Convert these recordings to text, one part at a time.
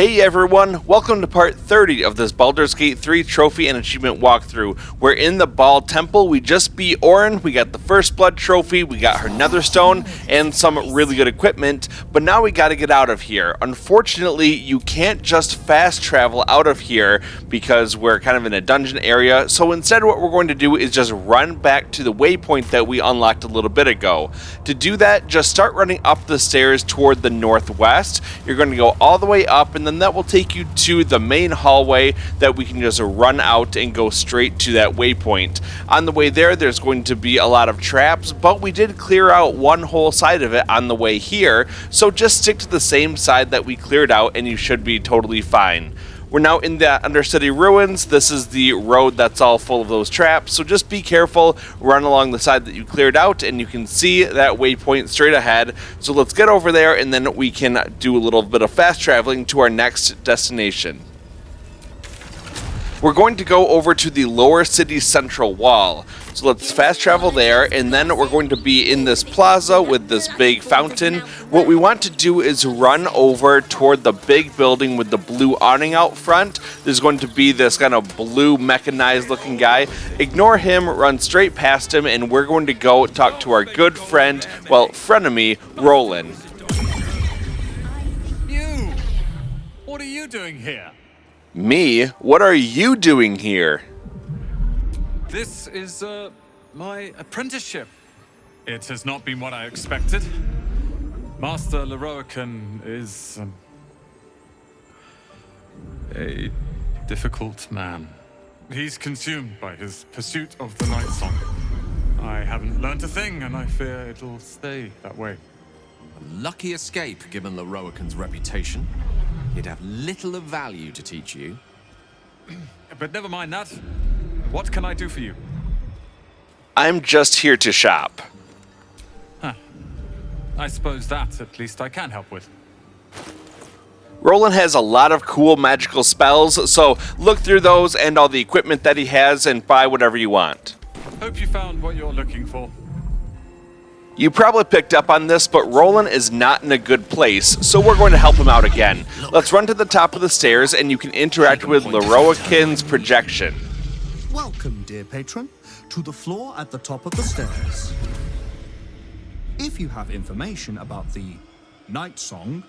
Hey everyone, welcome to part 30 of this Baldur's Gate 3 trophy and achievement walkthrough. We're in the Bhaal temple, we just beat Orin, we got the first blood trophy, we got her netherstone, and some really good equipment, but now we gotta get out of here. Unfortunately, you can't just fast travel out of here because we're kind of in a dungeon area, so instead what we're going to do is just run back to the waypoint that we unlocked a little bit ago. To do that, just start running up the stairs toward the northwest. You're going to go all the way up, and then that will take you to the main hallway that we can just run out and go straight to that waypoint. On the way there, there's going to be a lot of traps, but we did clear out one whole side of it on the way here, so just stick to the same side that we cleared out and you should be totally fine. We're now in the Undercity ruins. This is the road that's all full of those traps, so just be careful, run along the side that you cleared out, and you can see that waypoint straight ahead. So let's get over there, and then we can do a little bit of fast traveling to our next destination. We're going to go over to the lower city central wall. So let's fast travel there, and then we're going to be in this plaza with this big fountain. What we want to do is run over toward the big building with the blue awning out front. There's going to be this kind of blue mechanized looking guy. Ignore him, run straight past him, and we're going to go talk to our good friend, well, frenemy, Rolan. You! What are you doing here? Me? What are you doing here? This is, my apprenticeship. It has not been what I expected. Master Lorroakan is, a difficult man. He's consumed by his pursuit of the Night Song. I haven't learnt a thing, and I fear it'll stay that way. A lucky escape, given Lorroakan's reputation. He'd have little of value to teach you. But never mind that. What can I do for you? I'm just here to shop. I suppose that, at least, I can help with. Rolan has a lot of cool magical spells, so look through those and all the equipment that he has and buy whatever you want. Hope you found what you're looking for. You probably picked up on this, but Rolan is not in a good place, so we're going to help him out again. Let's run to the top of the stairs and you can interact with Lorroakan's projection. Welcome, dear patron, to the floor at the top of the stairs. If you have information about the Night Song,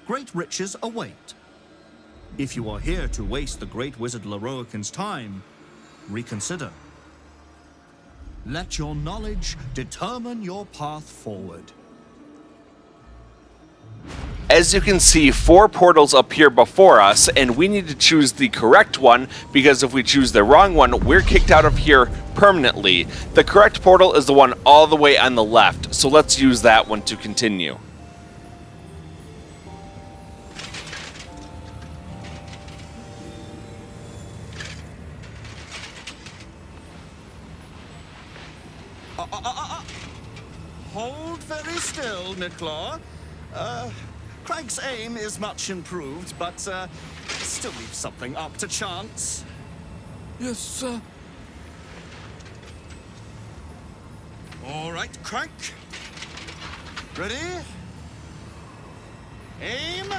great riches await. If you are here to waste the great wizard Lorroakan's time, reconsider. Let your knowledge determine your path forward. As you can see, 4 portals appear before us, and we need to choose the correct one, because if we choose the wrong one, we're kicked out of here permanently. The correct portal is the one all the way on the left, so let's use that one to continue. Hold very still, Niclaw. Craig's aim is much improved, but still leaves something up to chance. Yes, sir. All right, Craig. Ready? Aim.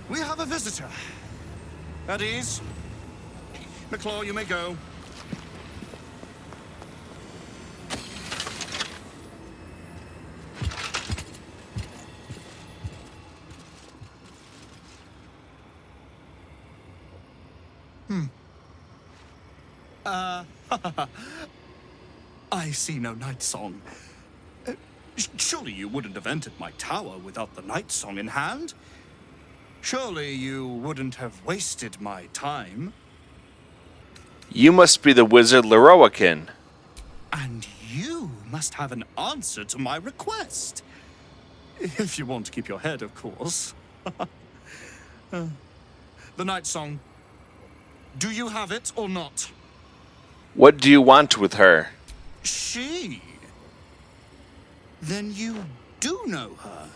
We have a visitor. At ease. Niclaw, you may go. I see no Night Song. Surely you wouldn't have entered my tower without the Night Song in hand? Surely you wouldn't have wasted my time? You must be the wizard Lorroakan. And you must have an answer to my request. If you want to keep your head, of course. The Night Song. Do you have it or not? What do you want with her? She? Then you do know her.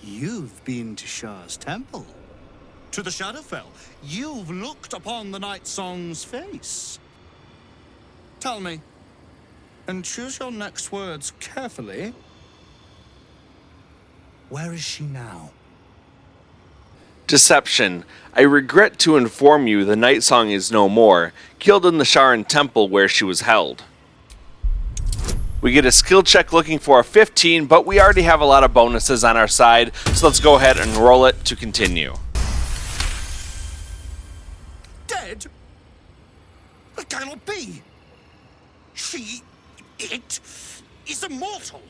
You've been to Shah's temple. To the Shadowfell. You've looked upon the Night Song's face. Tell me, And choose your next words carefully. Where is she now? Deception. I regret to inform you the Night Song is no more, killed in the Sharan Temple where she was held. We get a skill check looking for a 15, but we already have a lot of bonuses on our side, so let's go ahead and roll it to continue. Dead? That cannot be. It is immortal.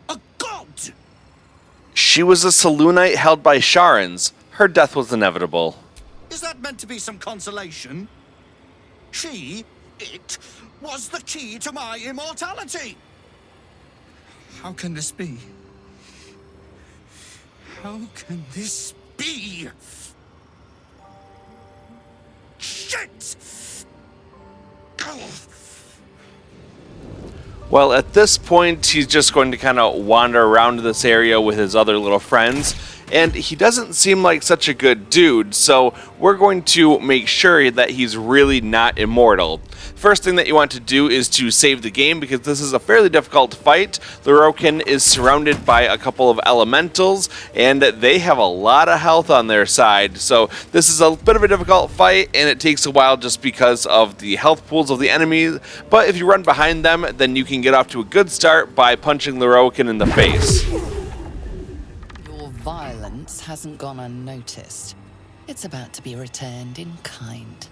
A god. She was a Selûnite held by Sharans. Her death was inevitable. Is that meant to be some consolation? It was the key to my immortality. How can this be? How can this be? Shit! Oh. Well, at this point, he's just going to kind of wander around this area with his other little friends, and he doesn't seem like such a good dude, so we're going to make sure that he's really not immortal. First thing that you want to do is to save the game, because this is a fairly difficult fight. Lorroakan is surrounded by a couple of elementals, and they have a lot of health on their side, so this is a bit of a difficult fight, and it takes a while just because of the health pools of the enemies, but if you run behind them, then you can get off to a good start by punching Lorroakan in the face. Your violence hasn't gone unnoticed. It's about to be returned in kind.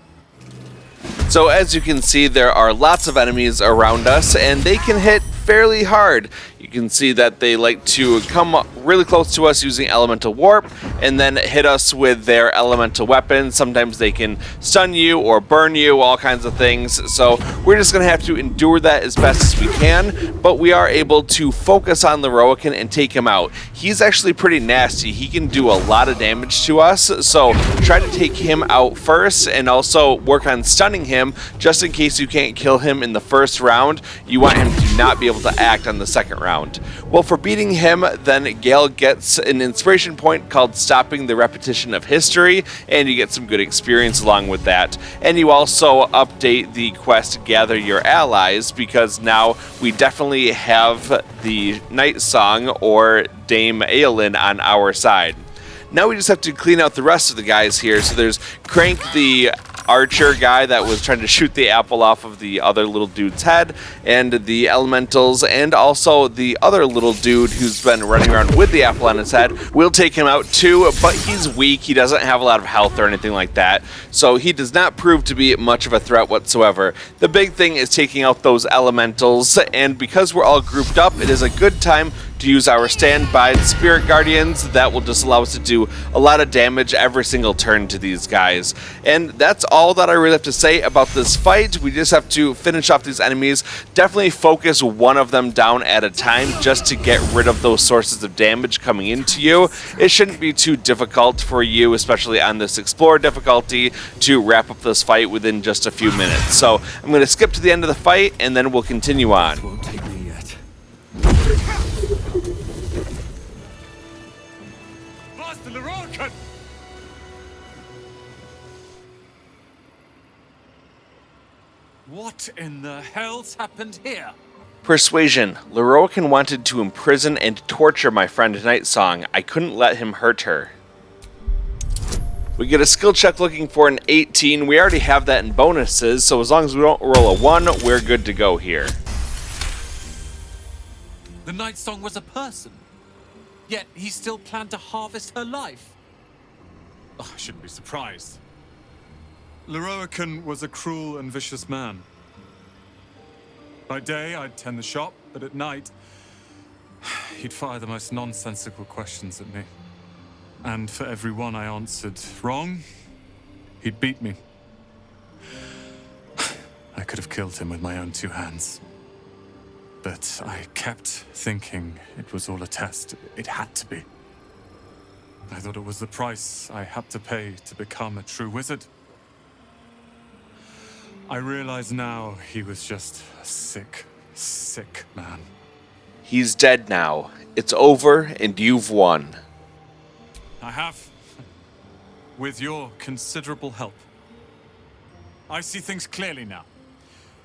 So as you can see, there are lots of enemies around us, and they can hit fairly hard. You can see that they like to come up really close to us using elemental warp and then hit us with their elemental weapons. Sometimes they can stun you or burn you, all kinds of things. So we're just going to have to endure that as best as we can, but we are able to focus on Lorroakan and take him out. He's actually pretty nasty. He can do a lot of damage to us, so try to take him out first and also work on stunning him just in case you can't kill him in the first round. You want him to not be able to act on the second round. Well, for beating him, then Gale gets an inspiration point called Stopping the Repetition of History, and you get some good experience along with that. And you also update the quest Gather Your Allies, because now we definitely have the Night Song or Dame Aelin on our side. Now we just have to clean out the rest of the guys here. So there's Crank, the archer guy that was trying to shoot the apple off of the other little dude's head, and the elementals, and also the other little dude who's been running around with the apple on his head. We'll take him out too, but he's weak. He doesn't have a lot of health or anything like that, so he does not prove to be much of a threat whatsoever. The big thing is taking out those elementals, and because we're all grouped up, it is a good time to use our standby Spirit Guardians. That will just allow us to do a lot of damage every single turn to these guys. And that's all that I really have to say about this fight. We just have to finish off these enemies. Definitely focus one of them down at a time just to get rid of those sources of damage coming into you. It shouldn't be too difficult for you, especially on this Explorer difficulty, to wrap up this fight within just a few minutes. So I'm going to skip to the end of the fight and then we'll continue on. Won't take me yet. Master Lorroakan! What in the hell's happened here? Persuasion. Lorroakan wanted to imprison and torture my friend Nightsong. I couldn't let him hurt her. We get a skill check looking for an 18. We already have that in bonuses, so as long as we don't roll a 1, we're good to go here. The Night Song was a person, yet he still planned to harvest her life. Oh, I shouldn't be surprised. Lorroakan was a cruel and vicious man. By day, I'd tend the shop, but at night, he'd fire the most nonsensical questions at me. And for every one I answered wrong, he'd beat me. I could have killed him with my own 2 hands. But I kept thinking it was all a test. It had to be. I thought it was the price I had to pay to become a true wizard. I realize now he was just a sick, sick man. He's dead now. It's over and you've won. I have, with your considerable help. I see things clearly now.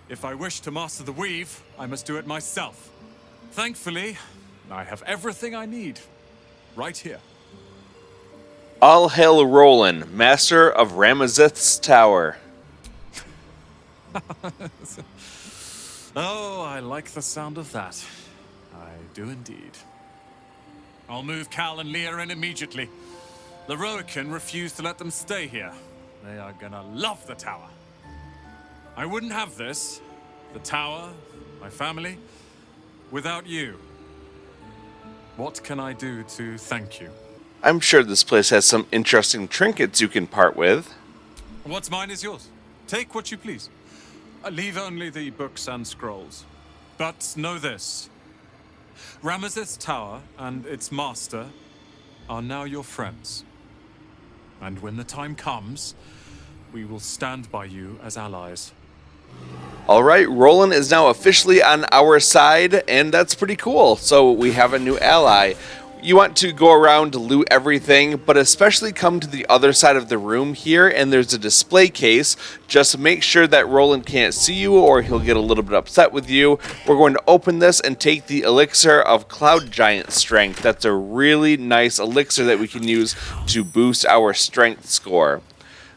If I wish to master the weave, I must do it myself. Thankfully, I have everything I need right here. All hail Rolan, master of Ramazith's tower. Oh, I like the sound of that. I do indeed. I'll move Cal and Leah in immediately. Lorroakan refused to let them stay here. They are gonna love the tower. I wouldn't have this, the tower, my family, without you. What can I do to thank you? I'm sure this place has some interesting trinkets you can part with. What's mine is yours. Take what you please. Leave only the books and scrolls. But know this. Ramazith's tower and its master are now your friends. And when the time comes, we will stand by you as allies. Alright, Rolan is now officially on our side, and that's pretty cool. So we have a new ally. You want to go around to loot everything, but especially come to the other side of the room here, and there's a display case. Just make sure that Rolan can't see you, or he'll get a little bit upset with you. We're going to open this and take the elixir of Cloud Giant Strength. That's a really nice elixir that we can use to boost our strength score.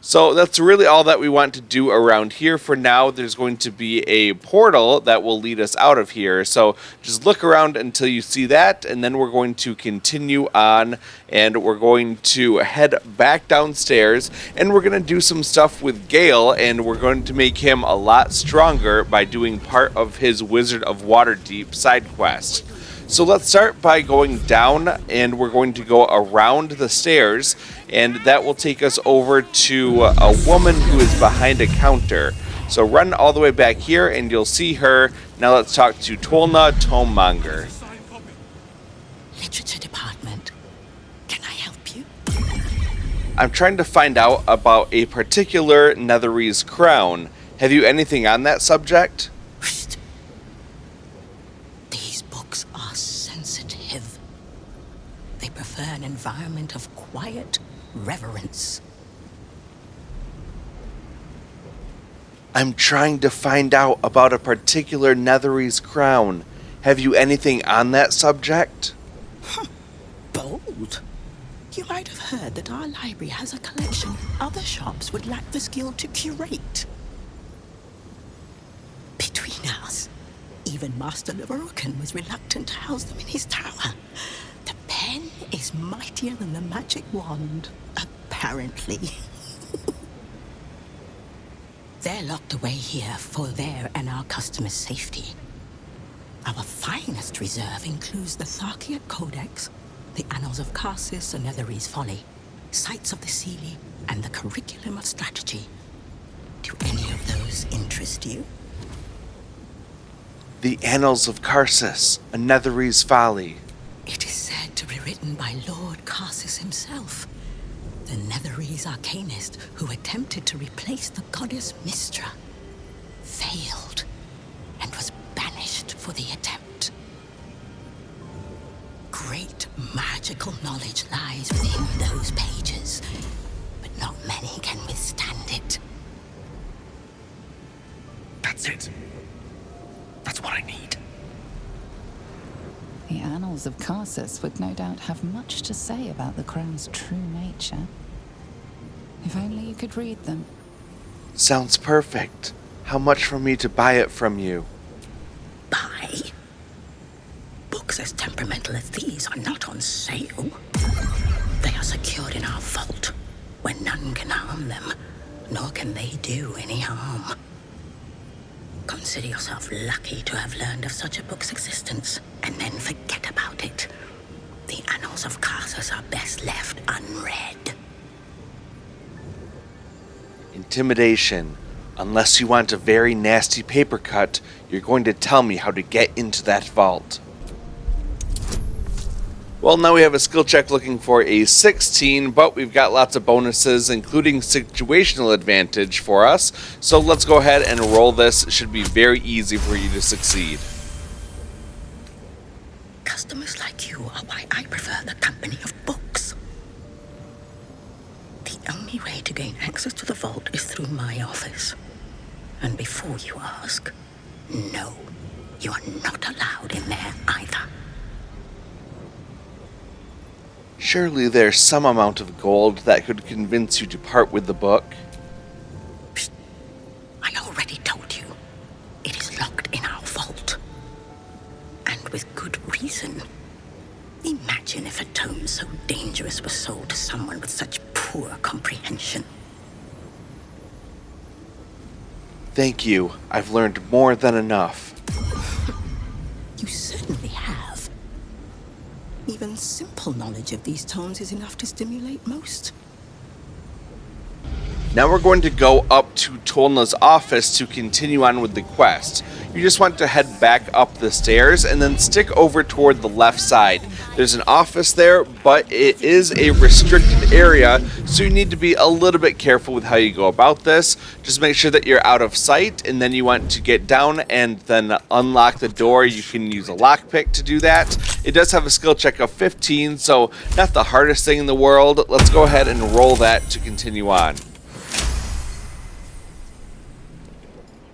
So that's really all that we want to do around here for now. There's going to be a portal that will lead us out of here. So just look around until you see that, and then we're going to continue on, and we're going to head back downstairs, and we're going to do some stuff with Gale, and we're going to make him a lot stronger by doing part of his Wizard of Waterdeep side quest. So let's start by going down, and we're going to go around the stairs, and that will take us over to a woman who is behind a counter. So run all the way back here, and you'll see her. Now let's talk to Tolna Tome-Monger. Literature department. Can I help you? I'm trying to find out about a particular Netherese crown. Have you anything on that subject? Psst. These books are sensitive. They prefer an environment of quiet reverence. I'm trying to find out about a particular Netherese crown. Have you anything on that subject? Bold. You might have heard that our library has a collection other shops would lack the skill to curate. Between us, even Master Lorroakan was reluctant to house them in his tower. The pen is mightier than the magic wand, apparently. They're locked away here for their and our customers' safety. Our finest reserve includes the Tharkiot Codex, the Annals of Karsus and Netherese Folly, Sights of the Seelie, and the Curriculum of Strategy. Do any of those interest you? The Annals of Karsus, a Netherese Folly. It is said to be written by Lord Karsus himself, the Netherese arcanist who attempted to replace the goddess Mystra, failed, and was banished for the attempt. Great magical knowledge lies within those pages, but not many can withstand it. That's it. That's what I need. The Annals of Karsus would no doubt have much to say about the crown's true nature. If only you could read them. Sounds perfect. How much for me to buy it from you? Buy? Books as temperamental as these are not on sale. They are secured in our vault, where none can harm them, nor can they do any harm. Consider yourself lucky to have learned of such a book's existence, and then forget about it. The Annals of Karsus are best left unread. Intimidation. Unless you want a very nasty paper cut, you're going to tell me how to get into that vault. Well, now we have a skill check looking for a 16, but we've got lots of bonuses, including situational advantage for us. So let's go ahead and roll this. It should be very easy for you to succeed. Customers like you are why I prefer the company of books. The only way to gain access to the vault is through my office. And before you ask, no, you are not allowed in there either. Surely there's some amount of gold that could convince you to part with the book. Psst. I already told you. It is locked in our vault. And with good reason. Imagine if a tome so dangerous was sold to someone with such poor comprehension. Thank you. I've learned more than enough. You certainly have. Even simple knowledge of these tomes is enough to stimulate most. Now we're going to go up to Tolna's office to continue on with the quest. You just want to head back up the stairs and then stick over toward the left side. There's an office there, but it is a restricted area, so you need to be a little bit careful with how you go about this. Just make sure that you're out of sight, and then you want to get down and then unlock the door. You can use a lockpick to do that. It does have a skill check of 15, so not the hardest thing in the world. Let's go ahead and roll that to continue on.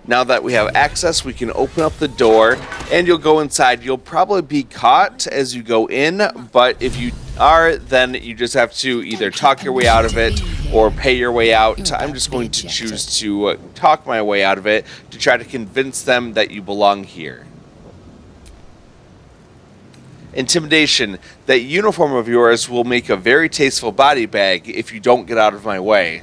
Now that we have access, we can open up the door and you'll go inside. You'll probably be caught as you go in, but if you are, then you just have to either talk your way out of it or pay your way out. I'm just going to choose to talk my way out of it to try to convince them that you belong here. Intimidation. That uniform of yours will make a very tasteful body bag if you don't get out of my way.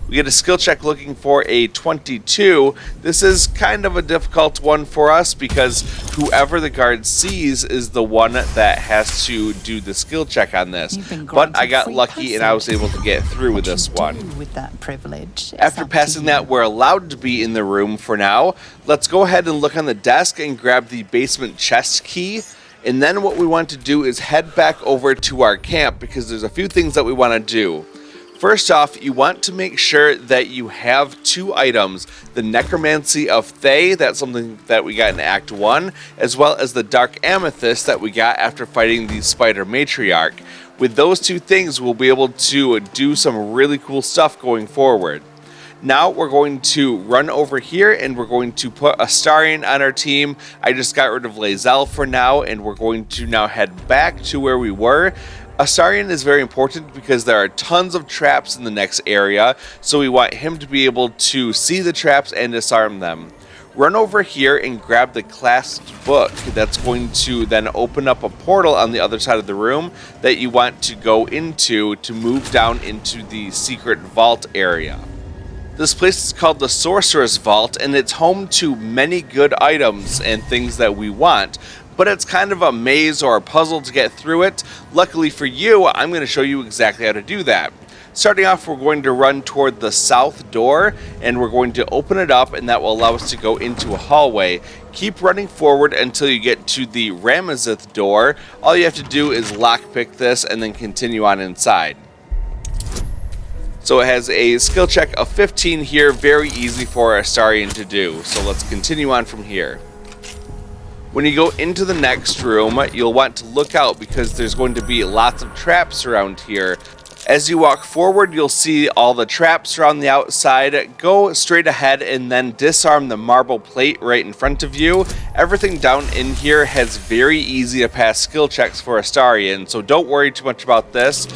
We get a skill check looking for a 22. This is kind of a difficult one for us because whoever the guard sees is the one that has to do the skill check on this. But I got lucky and I was able to get through with this one. With that privilege, after passing that, we're allowed to be in the room for now. Let's go ahead and look on the desk and grab the basement chest key. And then what we want to do is head back over to our camp because there's a few things that we want to do. First off, you want to make sure that you have 2 items. The Necromancy of Thay, that's something that we got in Act 1, as well as the Dark Amethyst that we got after fighting the Spider Matriarch. With those 2 things, we'll be able to do some really cool stuff going forward. Now we're going to run over here and we're going to put Astarion on our team. I just got rid of Lae'zel for now, and we're going to now head back to where we were. Astarion is very important because there are tons of traps in the next area, so we want him to be able to see the traps and disarm them. Run over here and grab the clasped book. That's going to then open up a portal on the other side of the room that you want to go into to move down into the secret vault area. This place is called the Sorcerous Vault, and it's home to many good items and things that we want, but it's kind of a maze or a puzzle to get through it. Luckily for you, I'm going to show you exactly how to do that. Starting off, we're going to run toward the south door, and we're going to open it up, and that will allow us to go into a hallway. Keep running forward until you get to the Ramazith door. All you have to do is lockpick this and then continue on inside. So it has a skill check of 15 here, very easy for Astarion to do. So let's continue on from here. When you go into the next room, you'll want to look out because there's going to be lots of traps around here. As you walk forward, you'll see all the traps around the outside. Go straight ahead and then disarm the marble plate right in front of you. Everything down in here has very easy to pass skill checks for Astarion, so don't worry too much about this.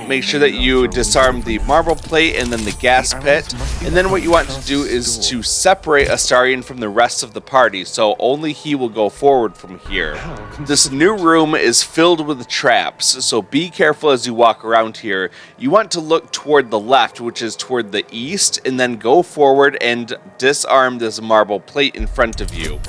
Make sure that you disarm the marble plate and then the gas pit. And then what you want to do is to separate Astarion from the rest of the party, so only he will go forward from here. This new room is filled with traps, so be careful as you walk around here. You want to look toward the left, which is toward the east, and then go forward and disarm this marble plate in front of you.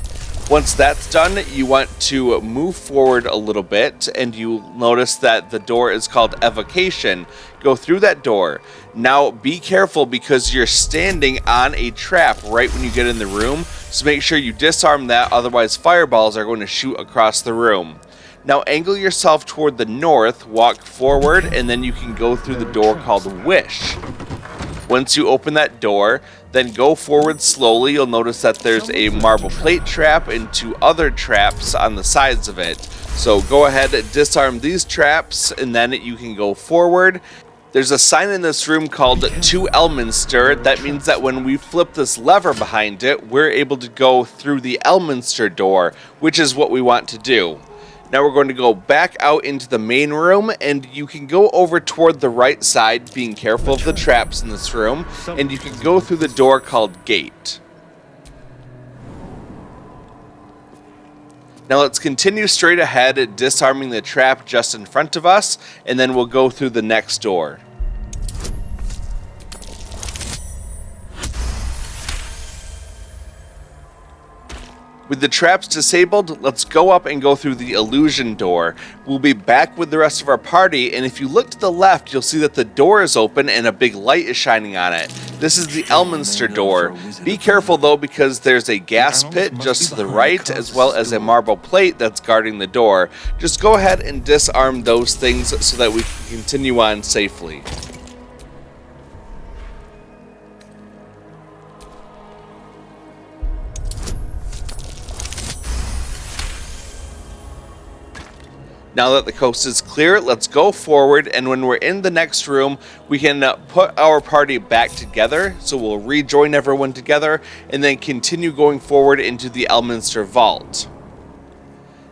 Once that's done, you want to move forward a little bit, and you'll notice that the door is called Evocation. Go through that door. Now be careful because you're standing on a trap right when you get in the room, so make sure you disarm that, otherwise fireballs are going to shoot across the room. Now angle yourself toward the north, walk forward, and then you can go through the door called Wish. Once you open that door, then go forward slowly. You'll notice that there's a marble plate trap and 2 other traps on the sides of it. So go ahead and disarm these traps, and then you can go forward. There's a sign in this room called To Elminster. That means that when we flip this lever behind it, we're able to go through the Elminster door, which is what we want to do. Now we're going to go back out into the main room, and you can go over toward the right side, being careful of the traps in this room, and you can go through the door called Gate. Now let's continue straight ahead, disarming the trap just in front of us, and then we'll go through the next door. With the traps disabled, let's go up and go through the illusion door. We'll be back with the rest of our party, and if you look to the left, you'll see that the door is open and a big light is shining on it. This is the Elminster door. Be careful though, because there's a gas pit just to the right, as well as a marble plate that's guarding the door. Just go ahead and disarm those things so that we can continue on safely. Now that the coast is clear, let's go forward, and when we're in the next room, we can put our party back together, so we'll rejoin everyone together, and then continue going forward into the Elminster Vault.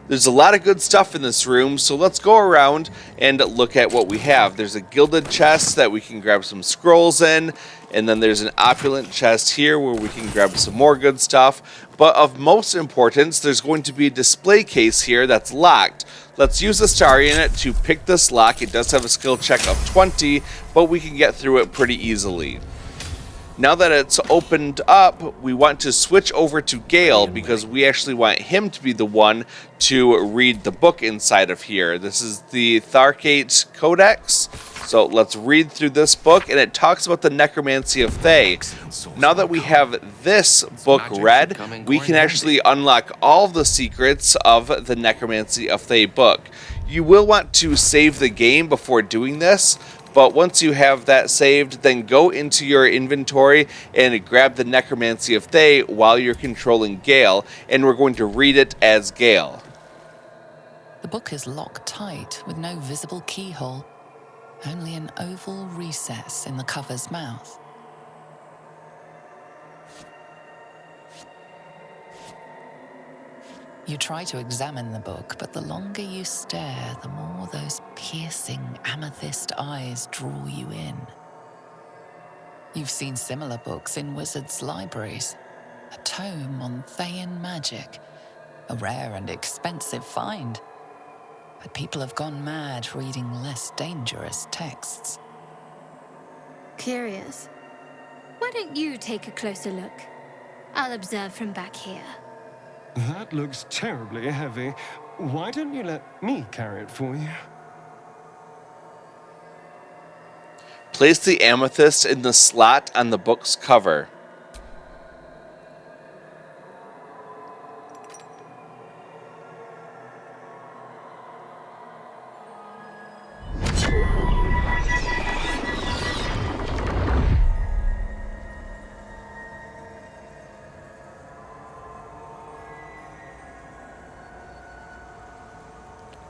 There's a lot of good stuff in this room, so let's go around and look at what we have. There's a gilded chest that we can grab some scrolls in, and then there's an opulent chest here where we can grab some more good stuff. But of most importance, there's going to be a display case here that's locked. Let's use the star unit to pick this lock. It does have a skill check of 20, but we can get through it pretty easily. Now that it's opened up, we want to switch over to Gale because we actually want him to be the one to read the book inside of here. This is the Tharkate Codex. So let's read through this book, and it talks about the Necromancy of Thay. Now that we have this book read, we can actually unlock all the secrets of the Necromancy of Thay book. You will want to save the game before doing this, but once you have that saved, then go into your inventory and grab the Necromancy of Thay while you're controlling Gale, and we're going to read it as Gale. The book is locked tight with no visible keyhole, only an oval recess in the cover's mouth. You try to examine the book, but the longer you stare, the more those piercing amethyst eyes draw you in. You've seen similar books in wizards' libraries. A tome on Thayan magic, a rare and expensive find. But people have gone mad reading less dangerous texts. Curious. Why don't you take a closer look? I'll observe from back here. That looks terribly heavy. Why don't you let me carry it for you? Place the amethyst in the slot on the book's cover.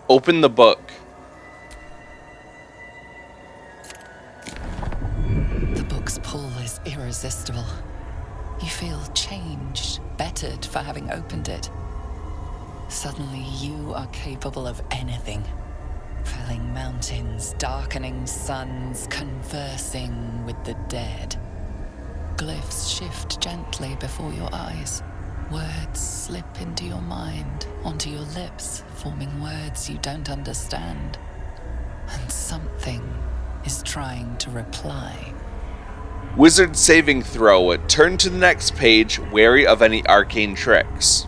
Open the book. The book's pull is irresistible. You feel changed, bettered for having opened it. Suddenly you are capable of anything. Felling mountains, darkening suns, conversing with the dead. Glyphs shift gently before your eyes. Words slip into your mind, onto your lips, forming words you don't understand. And something is trying to reply. Wizard saving throw. Turn to the next page, wary of any arcane tricks.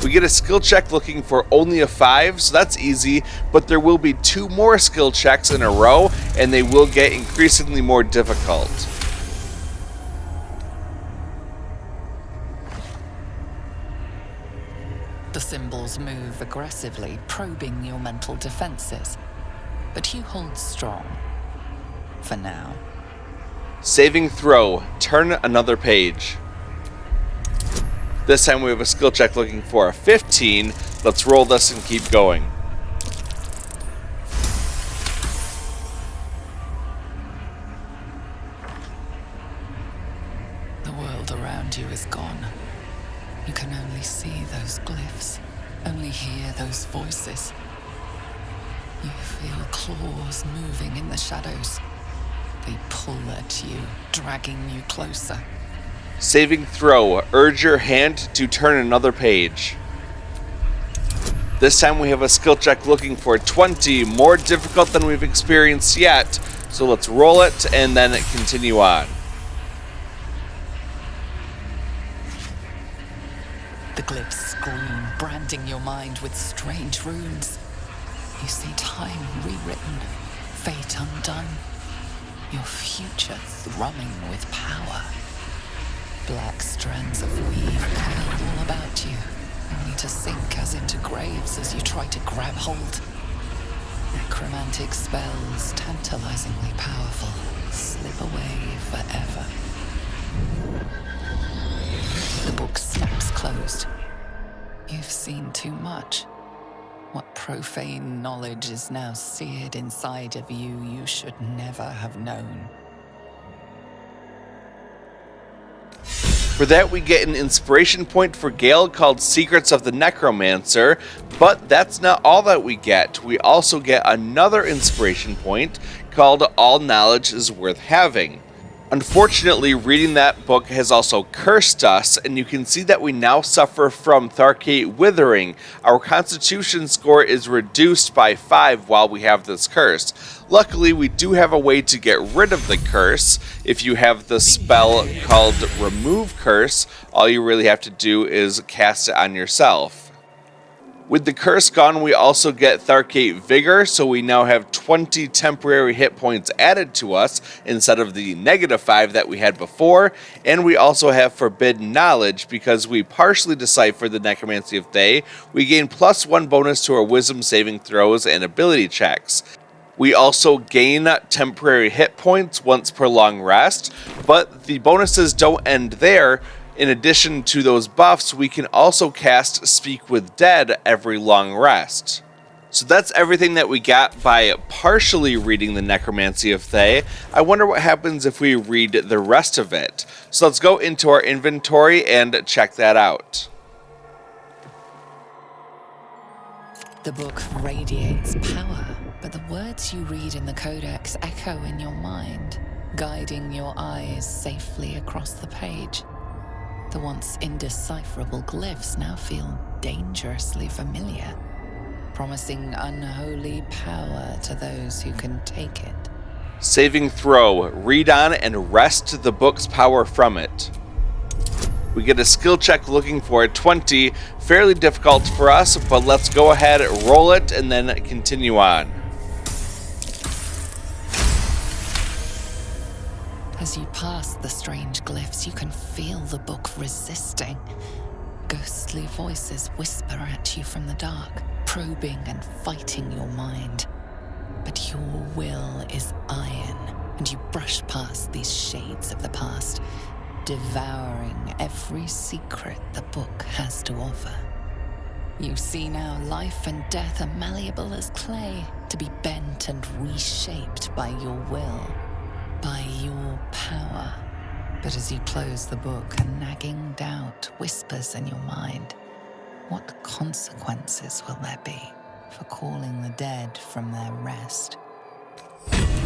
We get a skill check looking for only a 5, so that's easy, but there will be 2 more skill checks in a row, and they will get increasingly more difficult. The symbols move aggressively, probing your mental defenses. But you hold strong. For now. Saving throw. Turn another page. This time we have a skill check looking for a 15. Let's roll this and keep going. only hear those voices. You feel claws moving in the shadows. They pull at you, dragging you closer. Saving throw. Urge your hand to turn another page. This time we have a skill check looking for 20, more difficult than we've experienced yet. So let's roll it and then continue on. The glyphs scream, branding your mind with strange runes. You see time rewritten, fate undone, your future thrumming with power. Black strands of weave curl all about you, only to sink as into graves as you try to grab hold. Necromantic spells, tantalizingly powerful, slip away forever. The book snaps closed. You've seen too much. What profane knowledge is now seared inside of you should never have known. For that, we get an inspiration point for Gale called Secrets of the Necromancer, but that's not all that we get. We also get another inspiration point called All Knowledge is Worth Having. Unfortunately, reading that book has also cursed us, and you can see that we now suffer from Tharkate Withering. Our constitution score is reduced by 5 while we have this curse. Luckily, we do have a way to get rid of the curse. If you have the spell called Remove Curse, all you really have to do is cast it on yourself. With the curse gone, we also get Tharkate Vigor, so we now have 20 temporary hit points added to us instead of the -5 that we had before, and we also have Forbidden Knowledge because we partially decipher the Necromancy of Thay. We gain +1 bonus to our Wisdom saving throws and ability checks. We also gain temporary hit points once per long rest, but the bonuses don't end there. In addition to those buffs, we can also cast Speak with Dead every long rest. So that's everything that we got by partially reading the Necromancy of Thay. I wonder what happens if we read the rest of it. So let's go into our inventory and check that out. The book radiates power, but the words you read in the Codex echo in your mind, guiding your eyes safely across the page. The once indecipherable glyphs now feel dangerously familiar, promising unholy power to those who can take it. Saving throw. Read on and wrest the book's power from it. We get a skill check looking for a 20. Fairly difficult for us, but let's go ahead, roll it, and then continue on. As you pass the strange glyphs, you can feel the book resisting. Ghostly voices whisper at you from the dark, probing and fighting your mind. But your will is iron, and you brush past these shades of the past, devouring every secret the book has to offer. You see now life and death are malleable as clay, to be bent and reshaped by your will. By your power. But as you close the book, a nagging doubt whispers in your mind. What consequences will there be for calling the dead from their rest?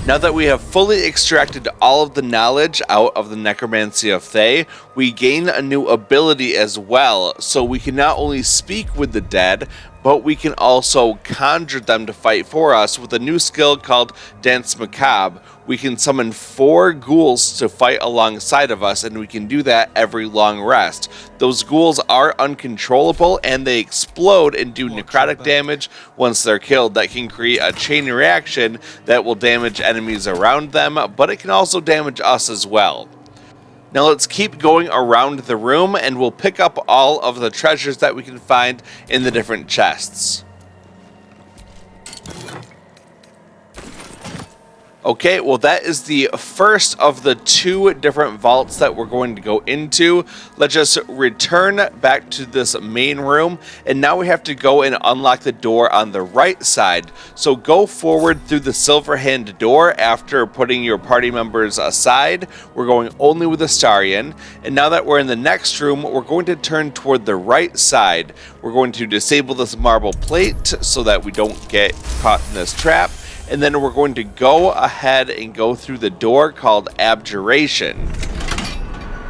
Now that we have fully extracted all of the knowledge out of the Necromancy of Thay, we gain a new ability as well, so we can not only speak with the dead, but we can also conjure them to fight for us with a new skill called Dance Macabre. We can summon 4 ghouls to fight alongside of us, and we can do that every long rest. Those ghouls are uncontrollable, and they explode and do necrotic damage once they're killed. That can create a chain reaction that will damage enemies around them, but it can also damage us as well. Now let's keep going around the room, and we'll pick up all of the treasures that we can find in the different chests. Okay, well that is the first of the 2 different vaults that we're going to go into. Let's just return back to this main room, and now we have to go and unlock the door on the right side. So go forward through the silver hand door after putting your party members aside. We're going only with Astarion, and now that we're in the next room, we're going to turn toward the right side. We're going to disable this marble plate so that we don't get caught in this trap. And then we're going to go ahead and go through the door called Abjuration.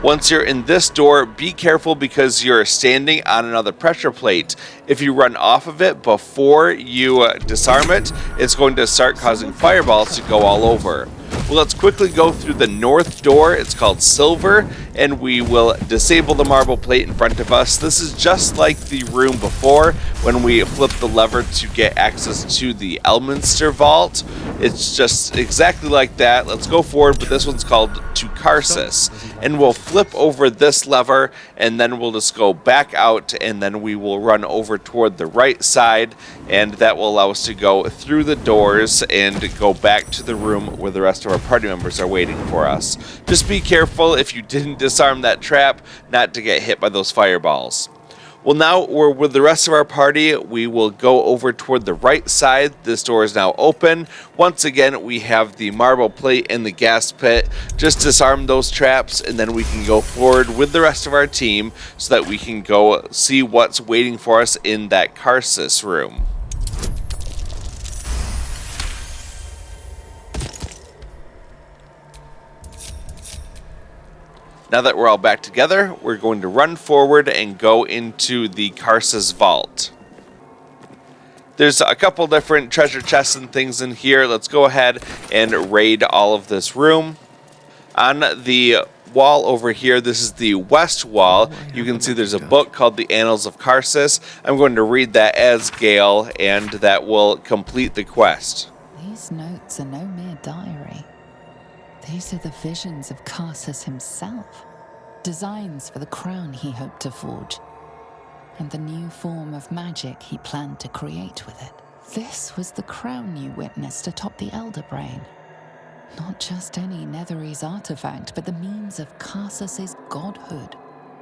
Once you're in this door, be careful because you're standing on another pressure plate. If you run off of it before you disarm it, it's going to start causing fireballs to go all over. Well, let's quickly go through the north door. It's called Silver, and we will disable the marble plate in front of us. This is just like the room before when we flip the lever to get access to the Elminster Vault. It's just exactly like that. Let's go forward, but this one's called To Karsus. And we'll flip over this lever, and then we'll just go back out, and then we will run over toward the right side, and that will allow us to go through the doors and go back to the room where the rest of our party members are waiting for us. Just be careful if you didn't disarm that trap not to get hit by those fireballs. Well, now we're with the rest of our party. We will go over toward the right side. This door is now open. Once again, we have the marble plate and the gas pit. Just disarm those traps, and then we can go forward with the rest of our team so that we can go see what's waiting for us in that Karsus room. Now that we're all back together, we're going to run forward and go into the Karsus Vault. There's a couple different treasure chests and things in here. Let's go ahead and raid all of this room. On the wall over here, this is the west wall. You can see there's a book called The Annals of Karsus. I'm going to read that as Gale, and that will complete the quest. These notes are no mere diary. These are the visions of Karsus himself, designs for the crown he hoped to forge, and the new form of magic he planned to create with it. This was the crown you witnessed atop the Elder Brain. Not just any Netherese artifact, but the means of Karsus's godhood.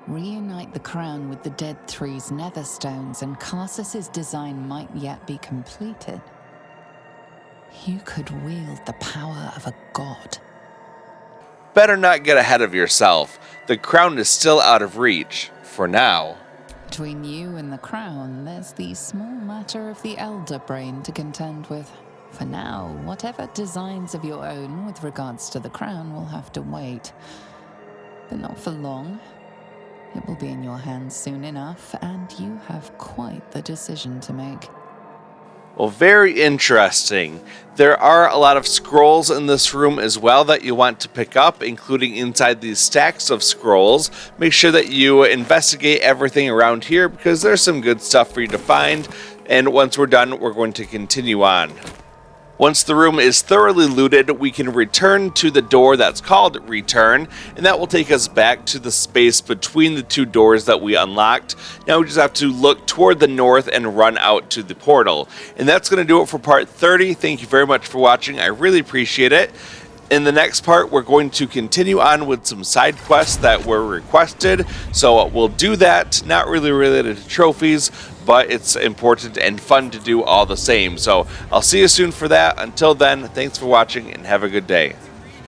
Reunite the crown with the Dead Three's netherstones, and Karsus's design might yet be completed. You could wield the power of a god. Better not get ahead of yourself. The crown is still out of reach, for now. Between you and the crown, there's the small matter of the Elder Brain to contend with. For now, whatever designs of your own with regards to the crown will have to wait. But not for long. It will be in your hands soon enough, and you have quite the decision to make. Well, very interesting. There are a lot of scrolls in this room as well that you want to pick up, including inside these stacks of scrolls. Make sure that you investigate everything around here because there's some good stuff for you to find. And once we're done, we're going to continue on. Once the room is thoroughly looted, we can return to the door that's called Return, and that will take us back to the space between the 2 doors that we unlocked. Now we just have to look toward the north and run out to the portal. And that's going to do it for part 30. Thank you very much for watching. I really appreciate it. In the next part, we're going to continue on with some side quests that were requested. So we'll do that, not really related to trophies, but it's important and fun to do all the same. So I'll see you soon for that. Until then, thanks for watching and have a good day.